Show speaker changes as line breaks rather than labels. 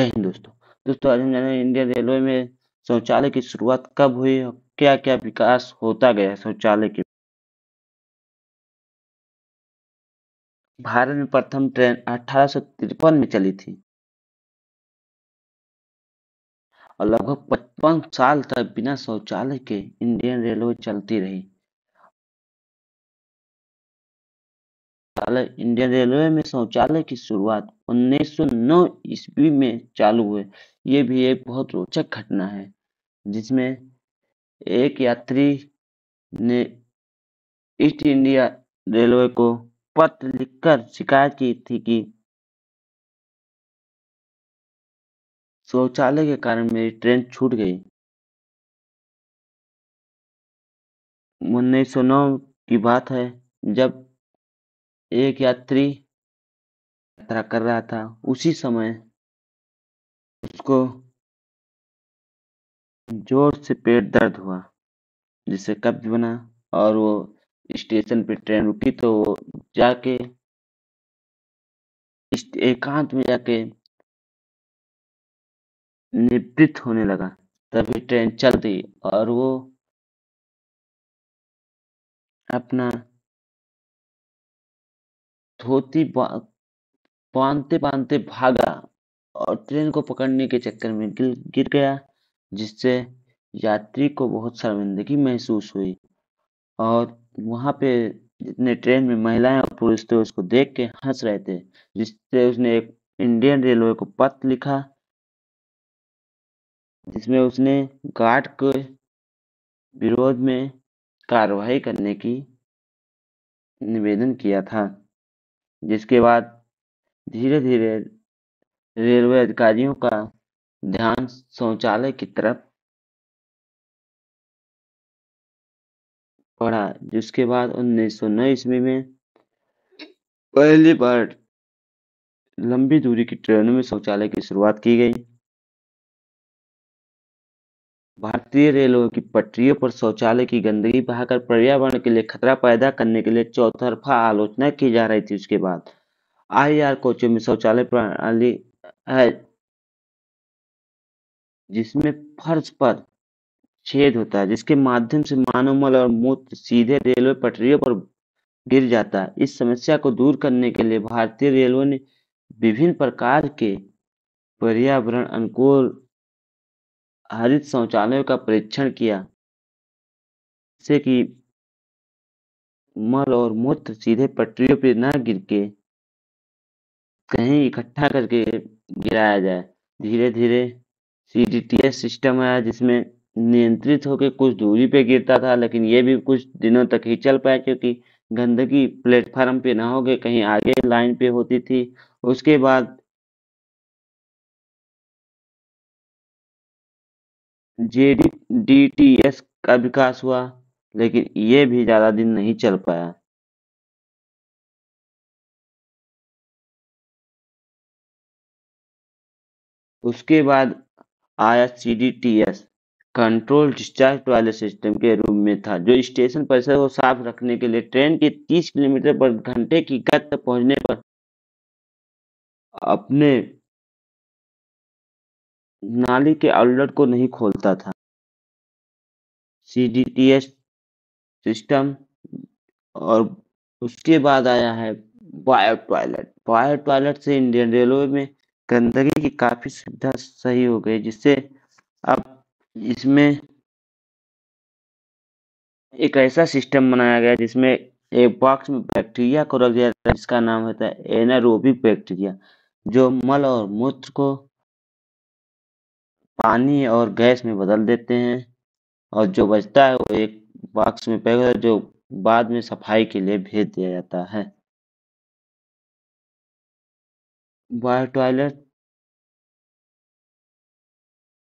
जय हिंद दोस्तों आज हम जानेंगे इंडियन रेलवे में शौचालय की शुरुआत कब हुई और क्या क्या विकास होता गया शौचालय के। भारत में प्रथम ट्रेन 1853 में चली थी और लगभग 55 साल तक बिना शौचालय के इंडियन रेलवे चलती रही। इंडियन रेलवे में शौचालय की शुरुआत 1909 ईस्वी में चालू हुए। ये भी एक बहुत रोचक घटना है जिसमें एक यात्री ने ईस्ट इंडिया रेलवे को पत्र लिखकर शिकायत की थी कि शौचालय के कारण मेरी ट्रेन छूट गई। 1909 की बात है जब एक यात्री यात्रा कर रहा था। उसी समय उसको जोर से पेट दर्द हुआ जिससे कब्ज बना और वो स्टेशन पे ट्रेन रुकी तो वो जाके एकांत में जाके निवृत्त होने लगा। तभी ट्रेन चल दी और वो अपना धोती बांधते बांधते भागा और ट्रेन को पकड़ने के चक्कर में गिर गया जिससे यात्री को बहुत शर्मिंदगी महसूस हुई और वहां पे जितने ट्रेन में महिलाएं और पुरुष थे उसको देख के हंस रहे थे जिससे उसने एक इंडियन रेलवे को पत्र लिखा जिसमें उसने गार्ड के विरोध में कार्रवाई करने की निवेदन किया था। जिसके बाद धीरे धीरे रेलवे अधिकारियों का ध्यान शौचालय की तरफ बढ़ा जिसके बाद 1909 ईस्वी में पहली बार लंबी दूरी की ट्रेनों में शौचालय की शुरुआत की गई। भारतीय रेलवे की पटरियों पर शौचालय की गंदगी बहाकर पर्यावरण के लिए खतरा पैदा करने के लिए चौतरफा आलोचना की जा रही थी। उसके बाद आईआर कोचों में शौचालय प्रणाली है जिसमें फर्श पर छेद होता है जिसके माध्यम से मानव मल और मूत्र सीधे रेलवे पटरियों पर गिर जाता है। इस समस्या को दूर करने के लिए भारतीय रेलवे ने विभिन्न प्रकार के पर्यावरण अनुकूल हरित शौचालयों का परीक्षण किया जिससे कि मल और मूत्र सीधे पटरियों पर न गिर के कहीं इकट्ठा करके गिराया जाए। धीरे धीरे सीडीटीएस सिस्टम आया जिसमें नियंत्रित होकर कुछ दूरी पे गिरता था लेकिन ये भी कुछ दिनों तक ही चल पाया क्योंकि गंदगी प्लेटफार्म पे ना होके कहीं आगे लाइन पे होती थी। उसके बाद जेडीटीएस का विकास हुआ लेकिन ये भी ज्यादा दिन नहीं चल पाया। उसके बाद आया सीडीटीएस कंट्रोल डिस्चार्ज टॉयलेट सिस्टम के रूप में था जो स्टेशन परिसर को साफ रखने के लिए ट्रेन की 30 किलोमीटर पर घंटे की गति तक पहुंचने पर अपने नाली के आउटलेट को नहीं खोलता था। सीडीटीएस सिस्टम और उसके बाद आया है बायो टॉयलेट। बायो टॉयलेट से इंडियन रेलवे में गंदगी की काफी सुविधा सही हो गई जिससे अब इसमें एक ऐसा सिस्टम बनाया गया जिसमें एक बॉक्स में बैक्टीरिया को रख दिया जाता है जिसका नाम होता है एनारोबिक बैक्टीरिया जो मल और मूत्र को पानी और गैस में बदल देते हैं और जो बचता है वो एक बॉक्स में पैक होता है जो बाद में सफाई के लिए भेज दिया जाता है। Bio toilet